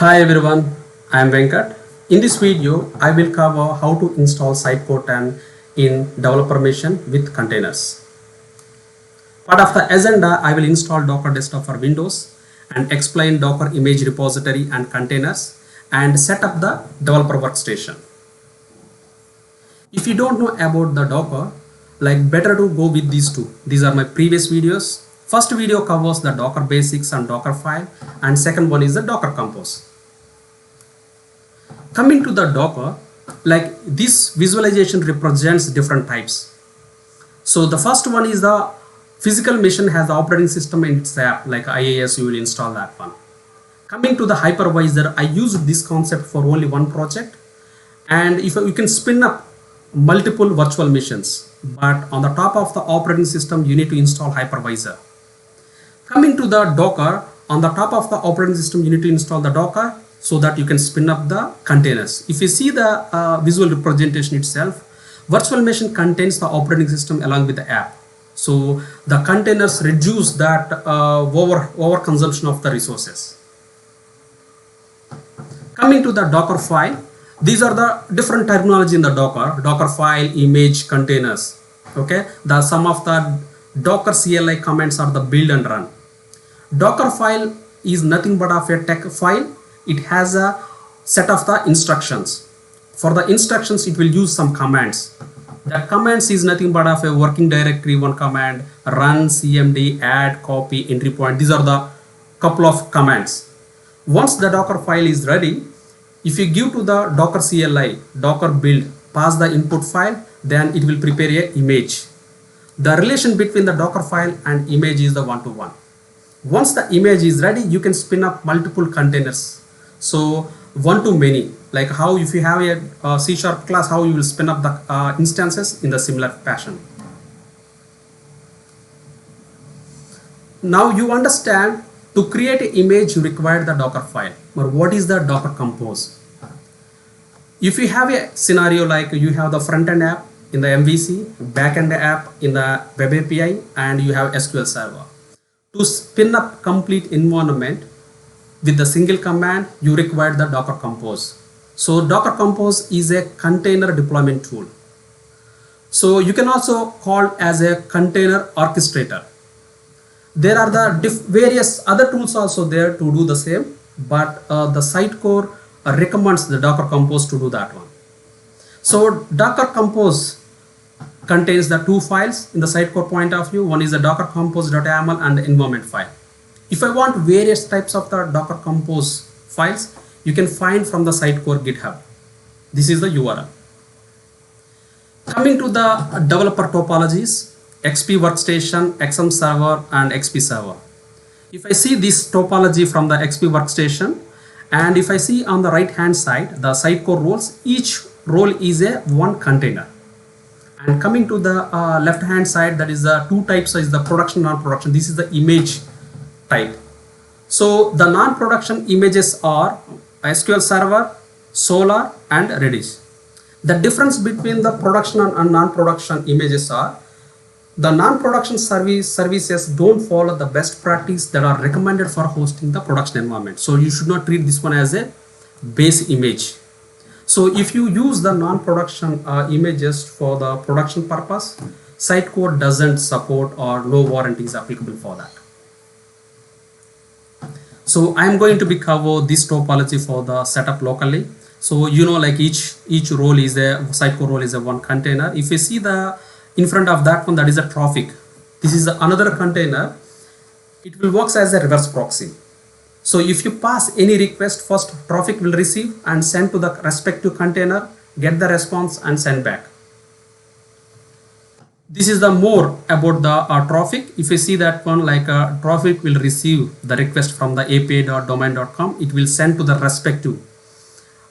Hi everyone, I am Venkat. In this video, I will cover how to install Sitecore 10 in developer machine with containers. Part of the agenda, I will install Docker Desktop for Windows and explain Docker image repository and containers and set up the developer workstation. If you don't know about the Docker, better to go with these two. These are my previous videos. First video covers the Docker basics and Docker file, and second one is the Docker Compose. Coming to the Docker, this visualization represents different types. So the first one is the physical machine has the operating system in its app, like IIS, you will install that one. Coming to the hypervisor, I used this concept for only one project, and if you can spin up multiple virtual machines, but on the top of the operating system you need to install hypervisor. Coming to the Docker, on the top of the operating system you need to install the Docker so that you can spin up the containers. If you see the visual representation itself, virtual machine contains the operating system along with the app. So the containers reduce that over consumption of the resources. Coming to the Docker file, these are the different terminology in the Docker file, image, containers. Okay, the some of the Docker CLI commands are the build and run. Docker file is nothing but of a text file. It has a set of the instructions. For the instructions, it will use some commands. The commands is nothing but of a working directory, one command, run, cmd, add, copy, entry point. These are the couple of commands. Once the Docker file is ready, if you give to the Docker CLI, Docker build, pass the input file, then it will prepare a image. The relation between the Docker file and image is the one-to-one. Once the image is ready, you can spin up multiple containers. So one to many, like how if you have a C# class, how you will spin up the instances in the similar fashion. Now you understand, to create an image you require the Docker file. But what is the Docker Compose? If you have a scenario like you have the front-end app in the MVC, back-end app in the Web API, and you have SQL Server. To spin up complete environment with the single command, you require the Docker Compose. So Docker Compose is a container deployment tool. So you can also call it as a container orchestrator. There are the various other tools also there to do the same, but the Sitecore recommends the Docker Compose to do that one. So Docker Compose contains the two files in the Sitecore point of view. One is the Docker Compose.yaml and the environment file. If I want various types of the Docker Compose files, you can find from the Sitecore GitHub. This is the URL. Coming to the developer topologies, XP Workstation, XM Server, and XP Server. If I see this topology from the XP Workstation, and if I see on the right hand side the Sitecore roles, each role is a one container. And coming to the left hand side, that is the two types, is the production, non-production. This is the image type. So the non-production images are SQL Server, Solr, and Redis. The difference between the production and non-production images are, the non-production services don't follow the best practice that are recommended for hosting the production environment. So you should not treat this one as a base image. So if you use the non-production images for the production purpose, Sitecore doesn't support, or no warranty is applicable for that. So I'm going to cover this topology for the setup locally. So you know, like each role is a Sitecore role is a one container. If you see the in front of that one, that is a Traefik. This is another container. It will work as a reverse proxy. So if you pass any request, first Traefik will receive and send to the respective container, get the response and send back. This is the more about the Traefik. If you see that one, like Traefik will receive the request from the api.domain.com. It will send to the respective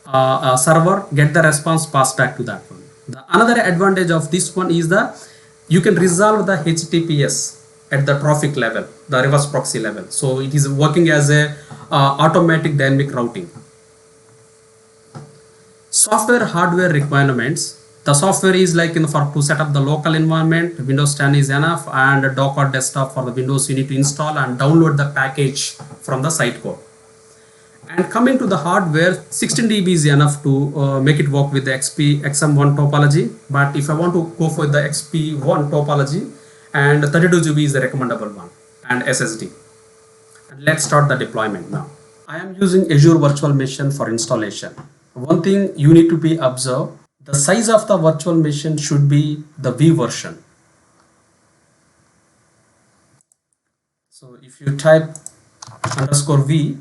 server, get the response, pass back to that one. The another advantage of this one is that you can resolve the HTTPS at the Traefik level, the reverse proxy level. So it is working as a automatic dynamic routing. Software hardware requirements. The software is like to set up the local environment, Windows 10 is enough, and Docker Desktop for the Windows you need to install and download the package from the Sitecore. And coming to the hardware, 16 dB is enough to make it work with the XP XM1 topology. But if I want to go for the XP1 topology, and 32 GB is the recommendable one, and SSD. And let's start the deployment now. I am using Azure Virtual Machine for installation. One thing you need to be observed, the size of the virtual machine should be the V version. So if you type _V,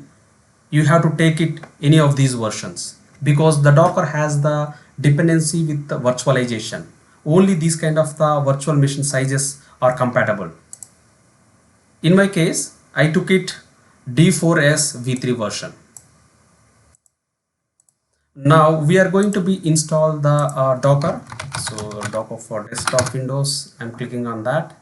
you have to take it any of these versions, because the Docker has the dependency with the virtualization. Only these kind of the virtual machine sizes are compatible. In my case, I took it D4S V3 version. Now we are going to be install the Docker. So Docker for desktop Windows, I'm clicking on that.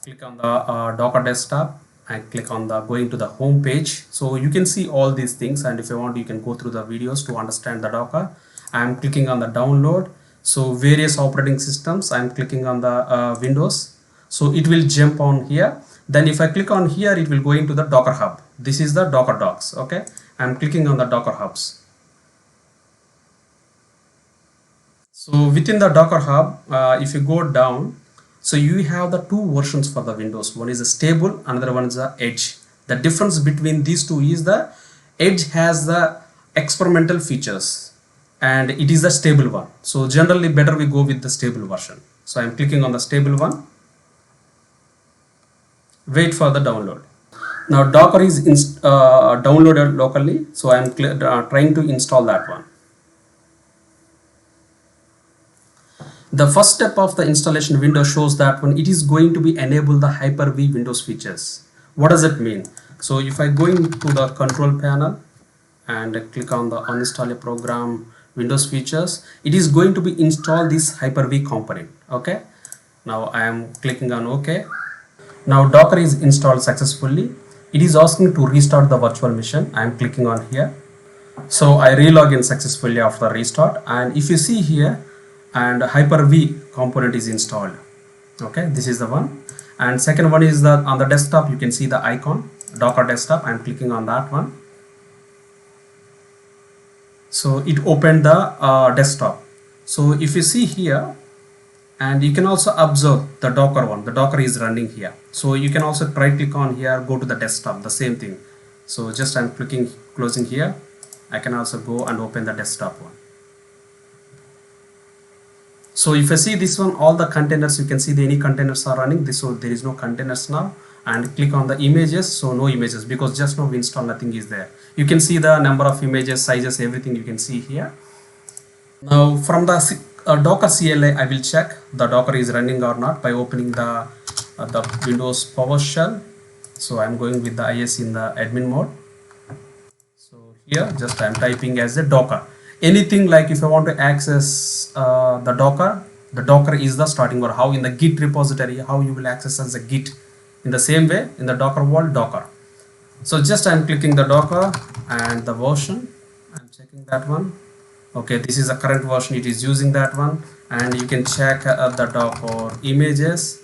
Click on the Docker desktop and click on the going to the home page. So you can see all these things, and if you want, you can go through the videos to understand the Docker. I'm clicking on the download. So various operating systems, I'm clicking on the Windows. So it will jump on here. Then if I click on here, it will go into the Docker Hub. This is the Docker Docs. Okay, I'm clicking on the Docker Hubs. So within the Docker Hub, if you go down, so you have the two versions for the Windows. One is a stable, another one is the Edge. The difference between these two is the Edge has the experimental features and it is the stable one. So generally better we go with the stable version. So I'm clicking on the stable one. Wait for the download. Now Docker is downloaded locally, so I'm trying to install that one. The first step of the installation window shows that when it is going to be enable the Hyper-V Windows features. What does it mean? So if I go into the control panel and click on the uninstall a program Windows features, it is going to be install this Hyper-V component. Okay. Now I am clicking on OK. Now Docker is installed successfully. It is asking to restart the virtual machine. I am clicking on here. So I relog in successfully after the restart, and if you see here, and Hyper-V component is installed. Okay, this is the one. And second one is that on the desktop you can see the icon Docker desktop. I'm clicking on that one. So it opened the desktop. So if you see here, and you can also observe the Docker one, the Docker is running here. So you can also right click on here, go to the desktop, the same thing. So just I'm closing here. I can also go and open the desktop one. So if I see this one, all the containers, you can see any containers are running. So there is no containers now. And click on the images. So no images, because just now we install, nothing is there. You can see the number of images, sizes, everything you can see here. Now from the Docker CLI, I will check the Docker is running or not by opening the Windows PowerShell. So I'm going with the IS in the admin mode. So here just I'm typing as a Docker. Anything like if I want to access the Docker is the starting, or how in the Git repository, how you will access as a Git. In the same way in the Docker world, Docker. So just I'm clicking the Docker and the version. I'm checking that one. Okay, this is the current version, it is using that one. And you can check the Docker images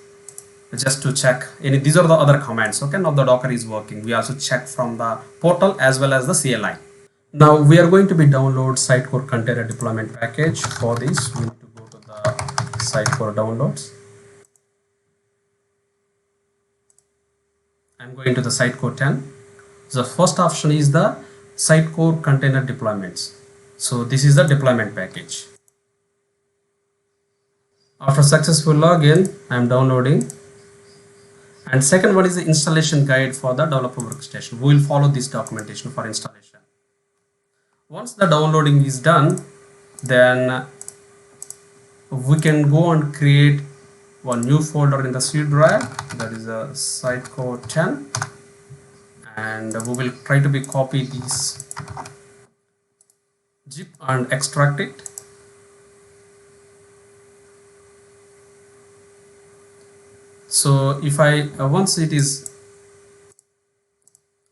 just to check any. These are the other commands. Okay, now the Docker is working. We also check from the portal as well as the CLI. Now we are going to be download Sitecore container deployment package. For this we need to go to the Sitecore downloads. I'm going to the Sitecore 10. The first option is the Sitecore container deployments. So this is the deployment package. After successful login, I'm downloading. And second one is the installation guide for the developer workstation. We will follow this documentation for installation. Once the downloading is done, then we can go and create one new folder in the C drive, that is a Sitecore 10, and we will try to be copy this zip and extract it. So if I once it is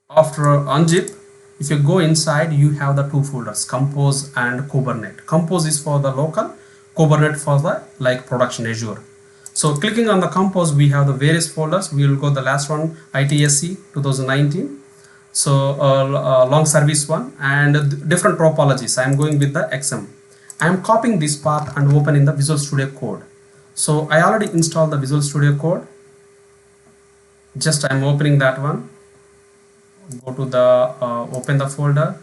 after unzip, if you go inside, you have the two folders, Compose and Kubernetes. Compose is for the local, Kubernetes for the like production Azure. So clicking on the Compose, we have the various folders. We will go the last one, ITSC 2019. So long service one and different topologies. I am going with the XM. I am copying this path and opening the Visual Studio Code. So I already installed the Visual Studio Code. Just I am opening that one. Go to the open the folder,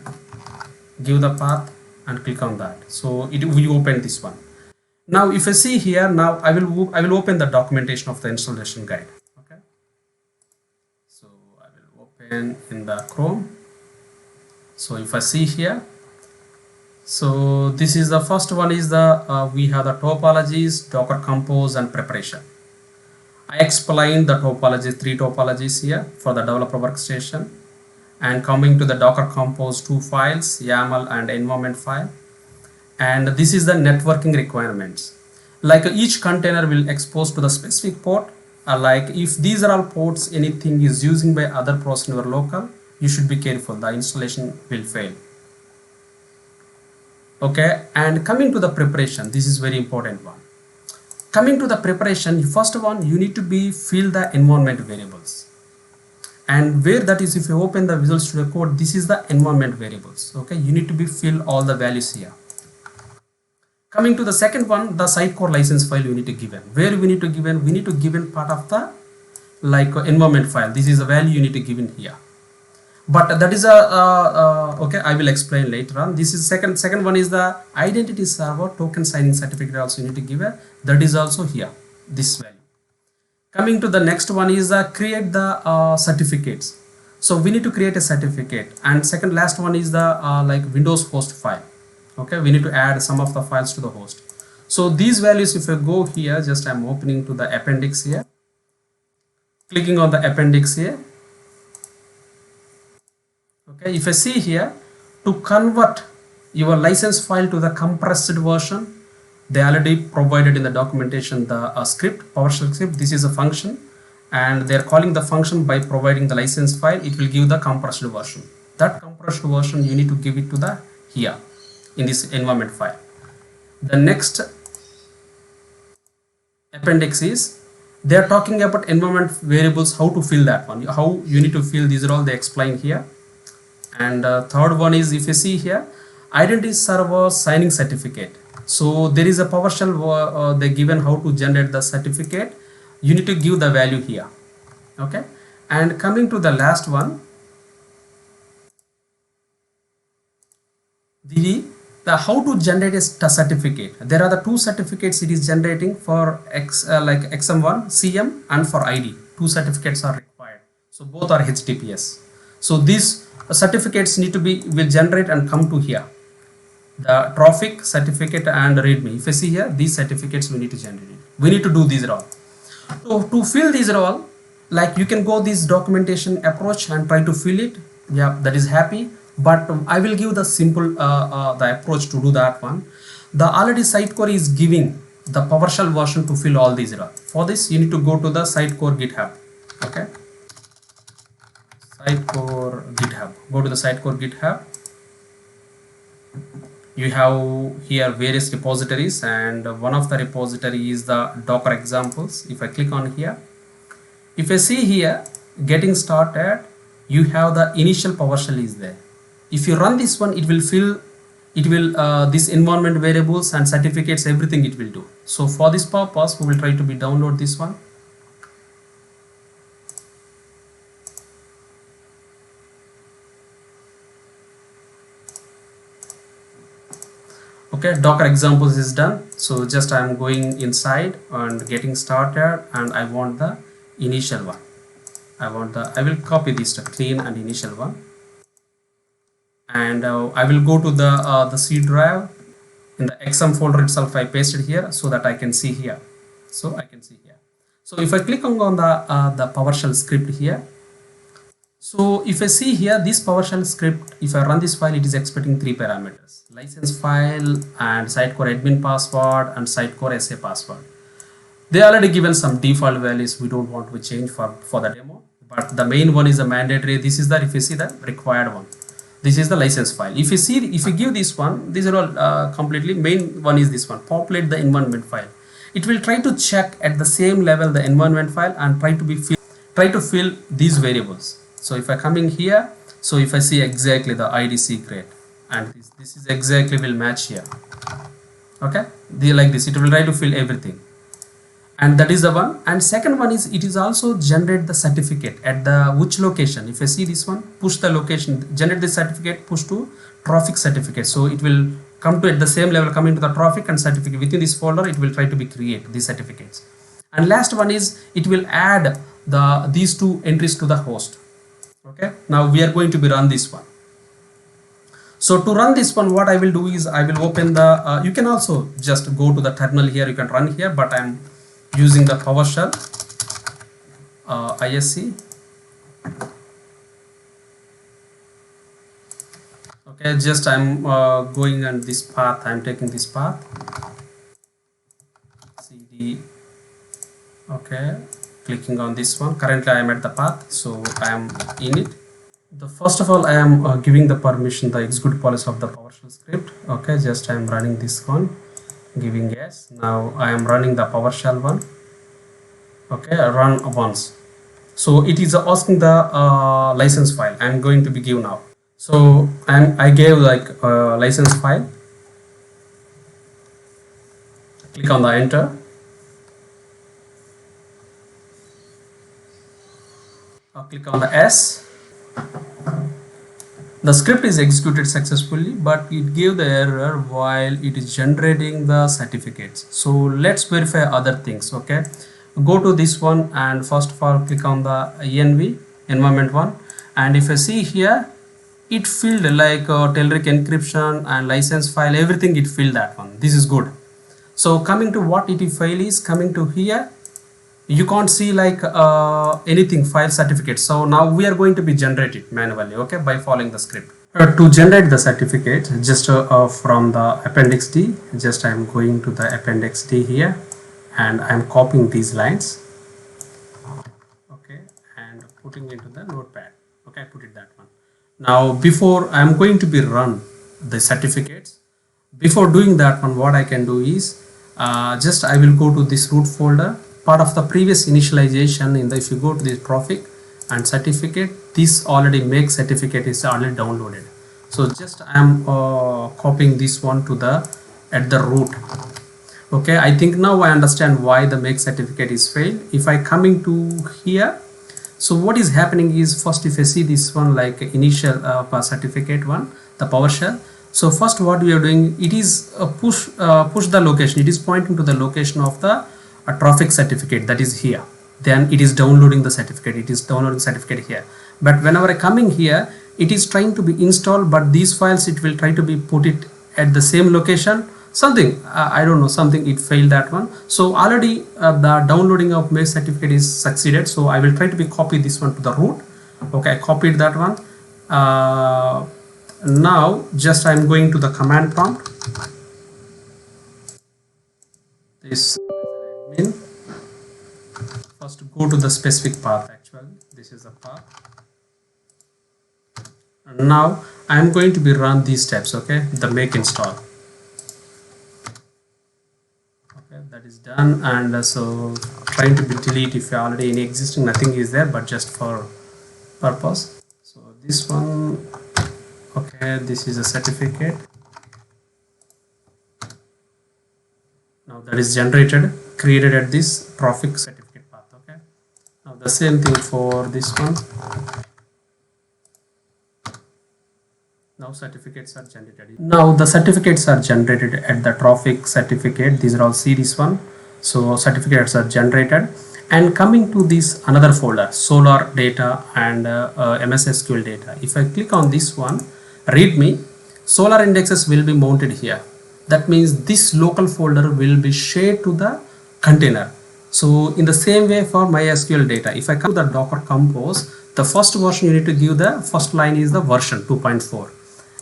give the path and click on that. So it will open this one. Now if I see here, now I will open the documentation of the installation guide. Okay. So I will open in the Chrome. So if I see here, so this is the first one is the we have the topologies, Docker Compose and preparation. I explained the topologies, 3 topologies here for the developer workstation. And coming to the Docker Compose 2 files, YAML and environment file. And this is the networking requirements. Like each container will expose to the specific port. Like if these are all ports, anything is using by other process in your local, you should be careful. The installation will fail. Okay. And coming to the preparation, this is very important one. Coming to the preparation, first one, you need to fill the environment variables. And where that is, if you open the Visual Studio Code, this is the environment variables. Okay, you need to fill all the values here. Coming to the second one, the Sitecore license file you need to given. Where we need to given? We need to given part of the like environment file. This is the value you need to given here. But that is a okay. I will explain later on. This is second one is the identity server token signing certificate also you need to give it. That is also here. This value. Coming to the next one is create the certificates. So we need to create a certificate, and second last one is the like Windows host file. Okay, we need to add some of the files to the host. So these values, if I go here, just I'm opening to the appendix here, clicking on the appendix here. Okay, if I see here, to convert your license file to the compressed version, they already provided in the documentation the script, PowerShell script. This is a function, and they are calling the function by providing the license file. It will give the compressed version. That compressed version you need to give it to the here in this environment file. The next appendix is they are talking about environment variables, how to fill that one, how you need to fill. These are all they explain here. And third one is, if you see here, identity server signing certificate. So there is a PowerShell they given how to generate the certificate. You need to give the value here. Okay, and coming to the last one, the how to generate a certificate. There are the 2 certificates it is generating for like XM1 CM and for ID. 2 certificates are required. So both are HTTPS. So these certificates need to will generate and come to here. The traffic certificate and readme. If you see here, these certificates we need to generate it. We need to do these all. So to fill these all, like you can go this documentation approach and try to fill it. Yeah, that is happy. But I will give the simple the approach to do that one. The already Sitecore is giving the PowerShell version to fill all these all. For this, you need to go to the Sitecore GitHub. Okay. Sitecore GitHub. Go to the Sitecore GitHub. You have here various repositories, and one of the repository is the Docker examples. If I click on here, if I see here getting started, you have the initial PowerShell is there. If you run this one, it will fill, it will this environment variables and certificates, everything it will do. So for this purpose, we will try to download this one. Okay, Docker examples is done. So just I am going inside and getting started, and I want the initial one. I will copy this to clean and initial one, and I will go to the C drive in the XM folder itself. I pasted here so that I can see here. So I can see here. So if I click on the PowerShell script here, so if I see here this PowerShell script, if I run this file, it is expecting 3 parameters: license file and Sitecore admin password and Sitecore SA password. They already given some default values. We don't want to change for the demo, but the main one is the mandatory. This is the, if you see, the required one. This is the license file. If you see, if you give this one, these are all completely. Main one is this one. Populate the environment file. It will try to check at the same level the environment file and try to fill these variables. So if I come in here, So if I see exactly the ID secret, and this is exactly will match here. Okay, they like this, it will try to fill everything, and that is the one. And second one is, it is also generate the certificate at the which location. If I see this one, push the location, generate the certificate, push to traffic certificate. So it will come to at the same level, come into the traffic and certificate. Within this folder it will try to be create these certificates. And last one is, it will add these two entries to the host. Okay, now we are going to be run this one. So to run this one, what I will do is, I will open the you can also just go to the terminal here, you can run here, but I'm using the PowerShell ISC. Okay, just I'm going on this path, I'm taking this path, CD. Okay, clicking on this one. Currently I am at the path, so I am in it. First of all, I am giving the permission, the execute policy of the PowerShell script. Okay, just I am running this one, giving yes. Now I am running the PowerShell one. Okay, I run once. So it is asking the license file. I am going to be give now. So I gave like license file. Click on the enter. Click on the S. The script is executed successfully, but it gave the error while it is generating the certificates. So let's verify other things. Okay, go to this one, and first of all click on the env environment one, and if I see here, it filled like Telerik encryption and license file, everything it filled that one. This is good. So coming to what it file is, coming to here, you can't see like anything file certificate. So now we are going to be generated manually, okay, by following the script. To generate the certificate, just from the appendix D, just I am going to the appendix D here, and I am copying these lines, okay, and putting into the notepad. Okay, I put it that one. Now before I am going to be run the certificates, before doing that one, what I can do is just I will go to this root folder, part of the previous initialization. In the, if you go to the traffic and certificate, this already make certificate is already downloaded. So just I am copying this one to the at the root. Okay, I think now I understand why the make certificate is failed. If I coming to here, so what is happening is, first if I see this one like initial certificate one, the PowerShell. So first what we are doing, it is push the location, it is pointing to the location of the traffic certificate, that is here. Then it is downloading the certificate, it is downloading certificate here. But whenever I coming here, it is trying to be installed, but these files it will try to be put it at the same location, something I don't know, something it failed that one. So already the downloading of make certificate is succeeded. So I will try to be copy this one to the root. Okay, I copied that one. Now just I am going to the command prompt, this admin. First go to the specific path, actually this is the path. And now I am going to be run these steps, okay, the make install. Okay, that is done. And so trying to be delete if already any existing, nothing is there, but just for purpose. So this one, okay, this is a certificate. Now that is generated, created at this traffic certificate path. Okay, now the same thing for this one. Now certificates are generated. Now the certificates are generated at the traffic certificate. These are all series one. So certificates are generated. And coming to this another folder, Solar data and MS SQL data. If I click on this one, readme, Solar indexes will be mounted here. That means this local folder will be shared to the container. So in the same way for MySQL data, if I come to the Docker Compose, the first version you need to give, the first line is the version 2.4,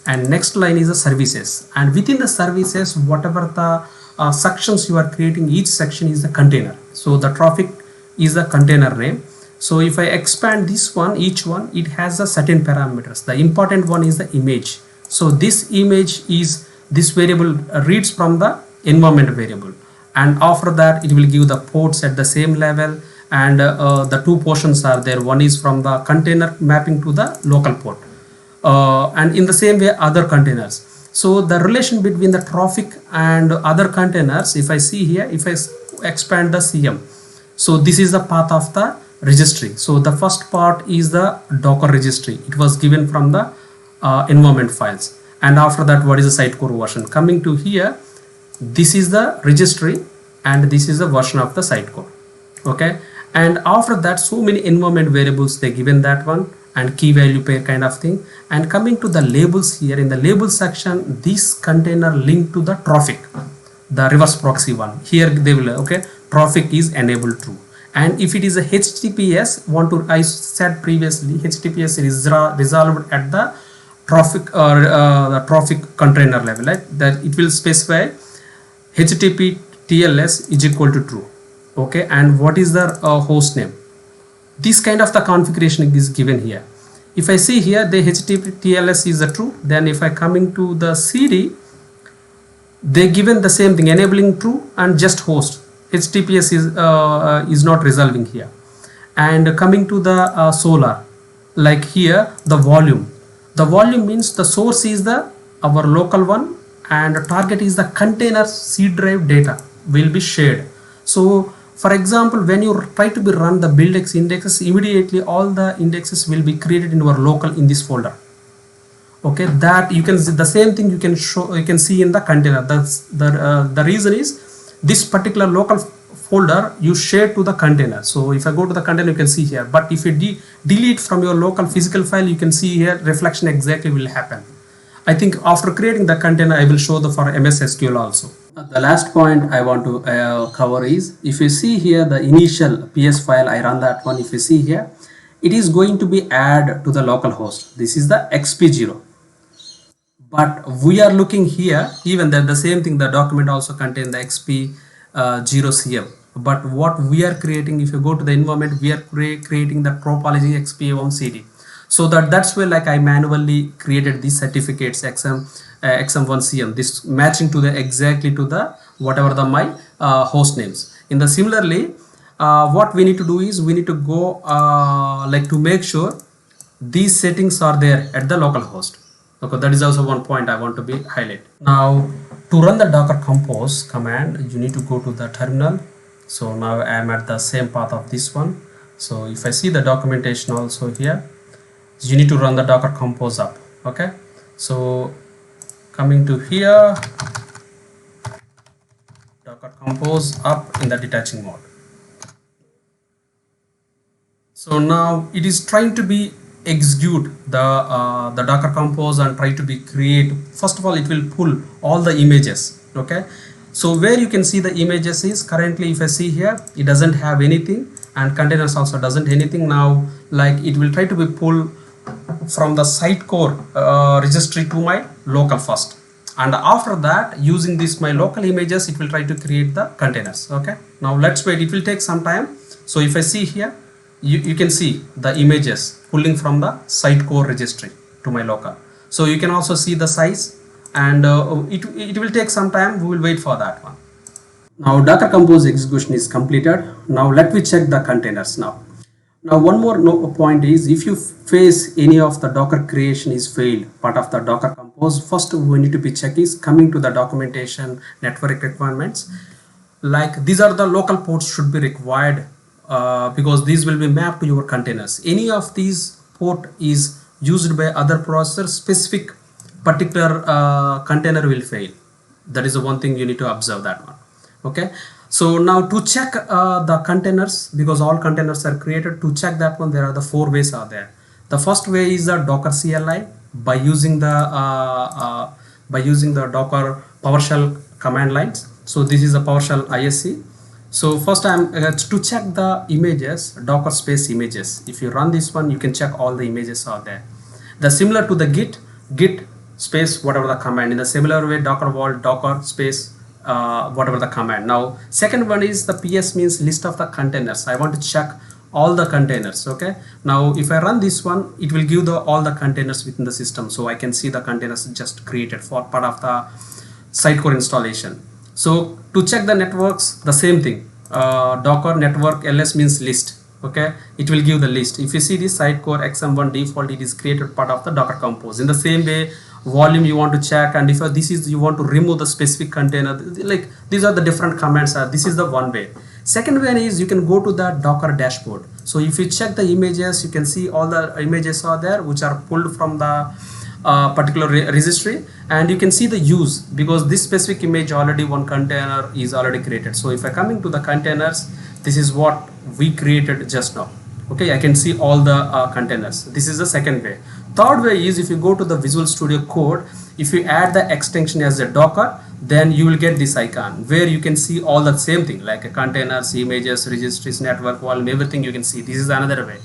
and next line is the services, and within the services whatever the sections you are creating, each section is the container. So the traffic is the container name. So if I expand this one, each one, it has a certain parameters. The important one is the image. So this image is, this variable reads from the environment variable, and after that it will give the ports at the same level, and the two portions are there. One is from the container mapping to the local port. and in the same way other containers. So the relation between the Traefik and other containers, if I see here, if I expand the CM, so this is the path of the registry. So the first part is the Docker registry. It was given from the environment files, and after that what is the Sitecore version. Coming to here, this is the registry and this is the version of the Sitecore. Okay, and after that so many environment variables they given that one, and key value pair kind of thing. And coming to the labels, here in the label section, this container linked to the Traefik, the reverse proxy one. Here they will, okay, Traefik is enabled true. And if it is a HTTPS, I said previously, HTTPS is resolved at the Traefik or the Traefik container level, right? That it will specify HTTP TLS is equal to true. Okay, and what is the host name? This kind of the configuration is given here. If I see here the HTTP TLS is a true, then if I coming to the CD, they given the same thing, enabling true and just host. HTTPS is not resolving here. And coming to the Solar, like here the volume means the source is the our local one and target is the container C drive data will be shared. So for example, when you try to run the buildx indexes, immediately all the indexes will be created in your local in this folder. Okay, that you can see the same thing you can see in the container. That's the reason is this particular local folder you share to the container. So if I go to the container, you can see here, but if you delete from your local physical file, you can see here reflection exactly will happen. I think after creating the container, I will show the for MS SQL also. The last point I want to cover is, if you see here the initial PS file, I run that one. If you see here, it is going to be added to the local host. This is the XP0. But we are looking here, even that the same thing, the document also contain the XP0 CM. But what we are creating, if you go to the environment, we are creating the topology XP1 CD. So that's where like I manually created these certificates XM1CM, this matching to the exactly to the whatever the my host names. In the similarly, what we need to do is we need to go like to make sure these settings are there at the local host. Okay, that is also one point I want to be highlight. Now to run the Docker Compose command, you need to go to the terminal. So now I am at the same path of this one. So if I see the documentation also here, you need to run the Docker Compose up. Okay, so coming to here, Docker Compose up in the detaching mode. So now it is trying to be execute the Docker Compose and try to be create. First of all, it will pull all the images. Okay, so where you can see the images is currently, if I see here, it doesn't have anything, and containers also doesn't anything. Now like it will try to be pull from the Sitecore registry to my local first, and after that using this my local images, it will try to create the containers. Okay, now let's wait, it will take some time. So if I see here, you can see the images pulling from the Sitecore registry to my local. So you can also see the size, and it will take some time. We will wait for that one. Now Docker Compose execution is completed. Now let me check the containers now. Now one more point is, if you face any of the Docker creation is failed part of the Docker Compose, first we need to be check is coming to the documentation network requirements. Like these are the local ports should be required because these will be mapped to your containers. Any of these port is used by other processor, specific particular container will fail. That is the one thing you need to observe that one. Okay. So now to check the containers, because all containers are created, to check that one, there are the 4 ways are there. The first way is the Docker CLI by using the Docker PowerShell command lines. So this is the PowerShell ISC. So first I'm to check the images, Docker space images. If you run this one, you can check all the images are there. The similar to the git space whatever the command. In the similar way, Docker vault Docker space whatever the command. Now second one is the PS means list of the containers. I want to check all the containers. Okay, now if I run this one, it will give all the containers within the system, so I can see the containers just created for part of the Sitecore installation. So to check the networks, the same thing, Docker network ls means list. Okay, it will give the list. If you see this Sitecore XM1 default, it is created part of the Docker Compose. In the same way, volume you want to check, and if this is you want to remove the specific container, like these are the different commands. This is the one way. Second way is you can go to the Docker dashboard. So if you check the images, you can see all the images are there which are pulled from the particular registry, and you can see the use, because this specific image already one container is already created. So if I come into the containers, this is what we created just now. Okay, I can see all the containers. This is the second way. Third way is if you go to the Visual Studio Code, if you add the extension as a Docker, then you will get this icon where you can see all the same thing like containers, images, registries, network, volume, everything you can see. This is another way.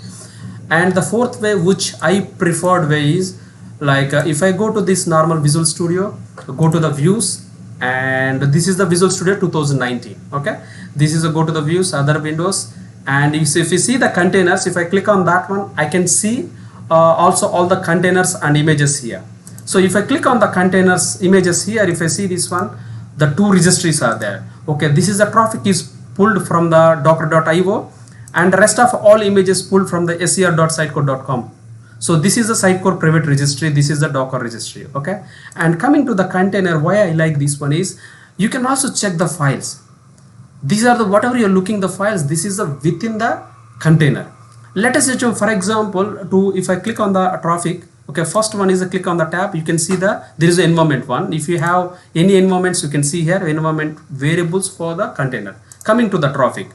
And the fourth way, which I preferred way, is like if I go to this normal Visual Studio, go to the views, and this is the Visual Studio 2019. Okay, this is a go to the views, other windows, and if you see the containers, if I click on that one, I can see also all the containers and images here. So if I click on the containers images here, if I see this one, the two registries are there. Okay, this is the traffic is pulled from the docker.io, and the rest of all images pulled from the ser.sitecore.com. So this is the Sitecore private registry, this is the Docker registry. Okay, and coming to the container, why I like this one is you can also check the files. These are the whatever you're looking the files, this is the within the container. Let us assume, for example, if I click on the traffic, okay, first one is a click on the tab, you can see there is an environment one. If you have any environments, you can see here environment variables for the container. Coming to the traffic,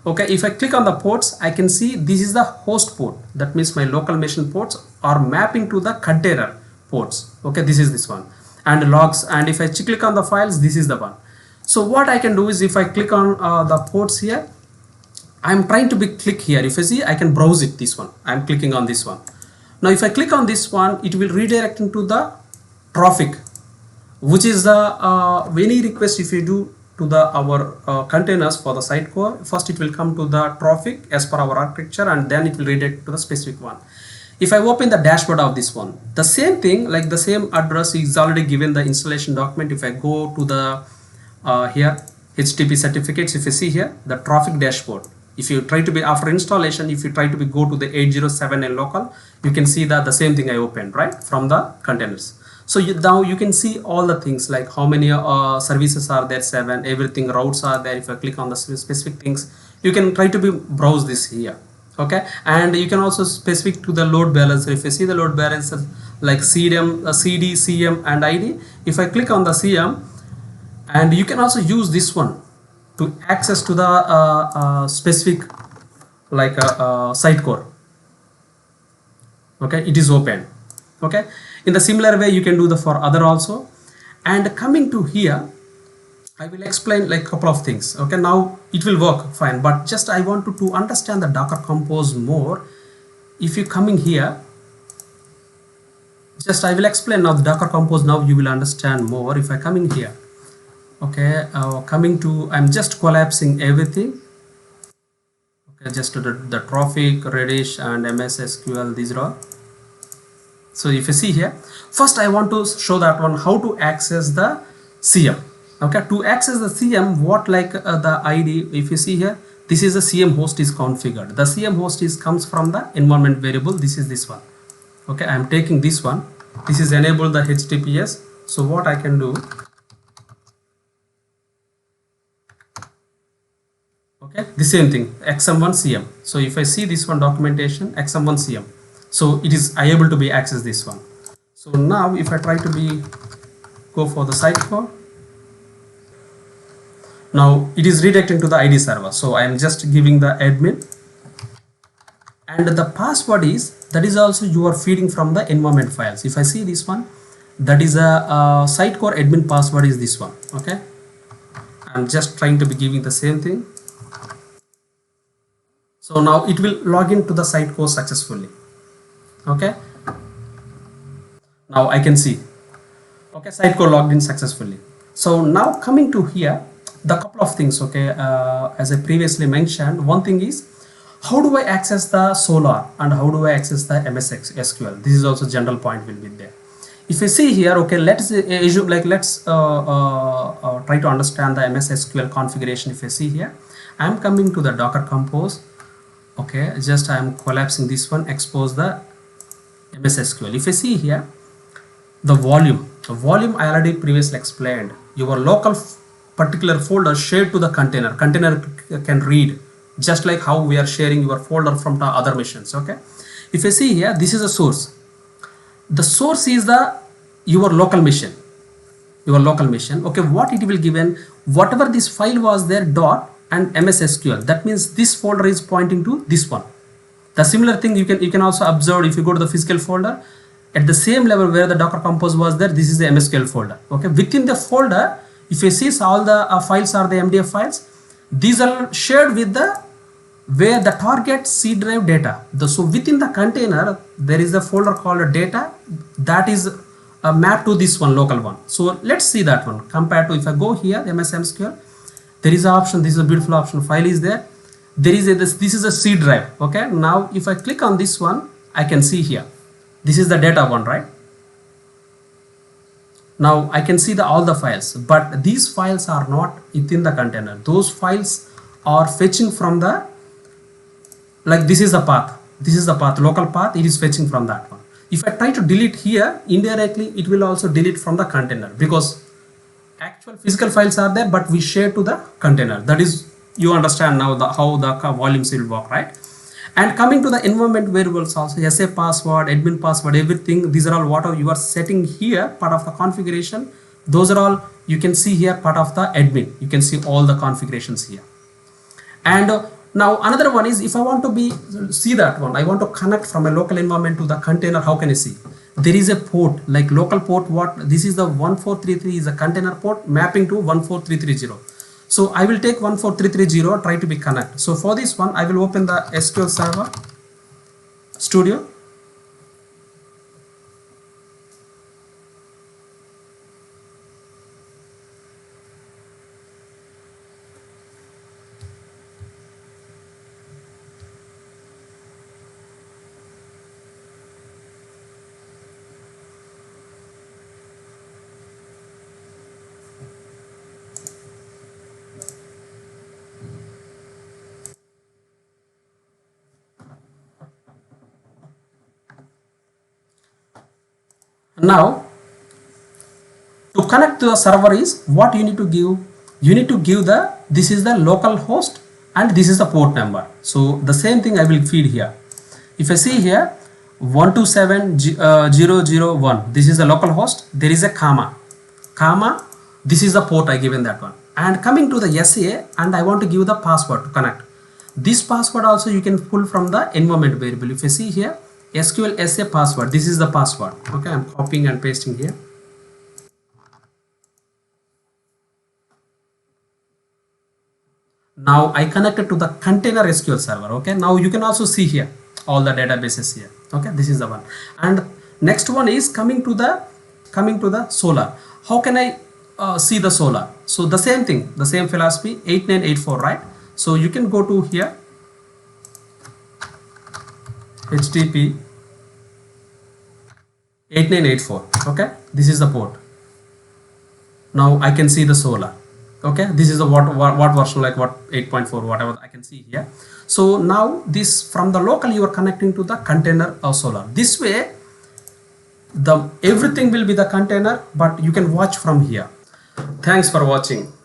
okay, if I click on the ports, I can see this is the host port. That means my local machine ports are mapping to the container ports. Okay, this is this one, and logs. And if I click on the files, this is the one. So what I can do is if I click on the ports here, I'm trying to click here. If I see, I can browse it. This one, I'm clicking on this one. Now if I click on this one, it will redirect into the traffic, which is the any request if you do to the our containers for the Sitecore, first it will come to the traffic as per our architecture, and then it will redirect to the specific one. If I open the dashboard of this one, the same thing, like the same address is already given the installation document. If I go to the here HTTP certificates, if you see here the traffic dashboard, if you try to be after installation, if you try to be go to the 807 and local, you can see that the same thing I opened right from the containers. So now you can see all the things like how many services are there, 7, everything, routes are there. If I click on the specific things, you can try to be browse this here. Okay, and you can also specific to the load balancer. If you see the load balancer like CDM, CD, CM and ID, if I click on the CM, and you can also use this one to access to the specific like Sitecore. Okay, it is open. Okay, in the similar way you can do the for other also. And coming to here, I will explain like couple of things. Okay, now it will work fine, but just I want to understand the Docker Compose more. If you coming here, just I will explain now the Docker Compose. Now you will understand more. If I come in here, okay, coming to, I'm just collapsing everything. Okay, just to the traffic, Redis and MS SQL, these are all. So if you see here, first I want to show that one how to access the CM. Okay, to access the CM, what like the ID, if you see here, this is the CM host is configured. The CM host is comes from the environment variable. This is this one. Okay, I am taking this one. This is enable the HTTPS. So what I can do, okay, the same thing, XM1 CM. So if I see this one documentation, XM1 CM, so it is I able to be access this one. So now if I try to be go for the Sitecore, now it is redirecting to the ID server. So I am just giving the admin, and the password is, that is also you are feeding from the environment files. If I see this one, that is a Sitecore admin password is this one. Okay, I'm just trying to be giving the same thing. So now it will log into the Sitecore successfully. Okay, now I can see, okay, Sitecore logged in successfully. So now coming to here, the couple of things. Okay, as I previously mentioned, one thing is how do I access the Solar and how do I access the MS SQL. This is also general point will be there. If you see here, okay, let's assume like let's try to understand the MS SQL configuration. If you see here, I am coming to the Docker Compose. Okay, just I am collapsing this one, expose the MS SQL. If I see here, the volume I already previously explained. Your local particular folder shared to the container can read, just like how we are sharing your folder from the other machines. Okay, if I see here, this is a source. The source is the your local machine, okay, what it will given, whatever this file was there dot and MS SQL, that means this folder is pointing to this one. The similar thing you can also observe if you go to the physical folder at the same level where the Docker Compose was there. This is the MSQL folder. Okay, within the folder, if you see all the files are the MDF files. These are shared with the where the target C drive data. So within the container there is a folder called data that is mapped to this one local one. So let's see that one compared to if I go here MS MSQL, there is an option. This is a beautiful option. File is there. There is this is a C drive. Okay, now if I click on this one, I can see here this is the data one, right? Now I can see all the files, but these files are not within the container. Those files are fetching from the, like this is the path, local path. It is fetching from that one. If I try to delete here, indirectly it will also delete from the container, because actual physical files are there but we share to the container. That is, you understand now how the volumes will work, right? And coming to the environment variables also, SA password, admin password, everything, these are all what you are setting here, part of the configuration. Those are all you can see here, part of the admin. You can see all the configurations here. And now another one is, if I want to see that one, I want to connect from a local environment to the container. How can I see? There is a port, like local port. What this is, the 1433 is a container port mapping to 14330. So I will take 14330, try to be connect. So for this one, I will open the SQL Server Studio. Now to connect to the server is what you need to give. You need to give this is the local host and this is the port number. So the same thing I will feed here. If I see here 127.0.0.1, this is the local host. There is a comma, this is the port I given that one. And coming to the SA, and I want to give the password to connect. This password also you can pull from the environment variable. If you see here SQL SA password, this is the password. Okay, I'm copying and pasting here. Now I connected to the container SQL server. Okay, now you can also see here all the databases here. Okay, this is the one. And next one is coming to the Solr. How can I see the Solr? So the same thing, the same philosophy, 8984, right? So you can go to here, HTTP 8984. okay, this is the port. Now I can see the Solr. Okay, this is the what version, like what 8.4, whatever I can see here. So now this from the local you are connecting to the container of Solr. This way everything will be the container, but you can watch from here. Thanks for watching.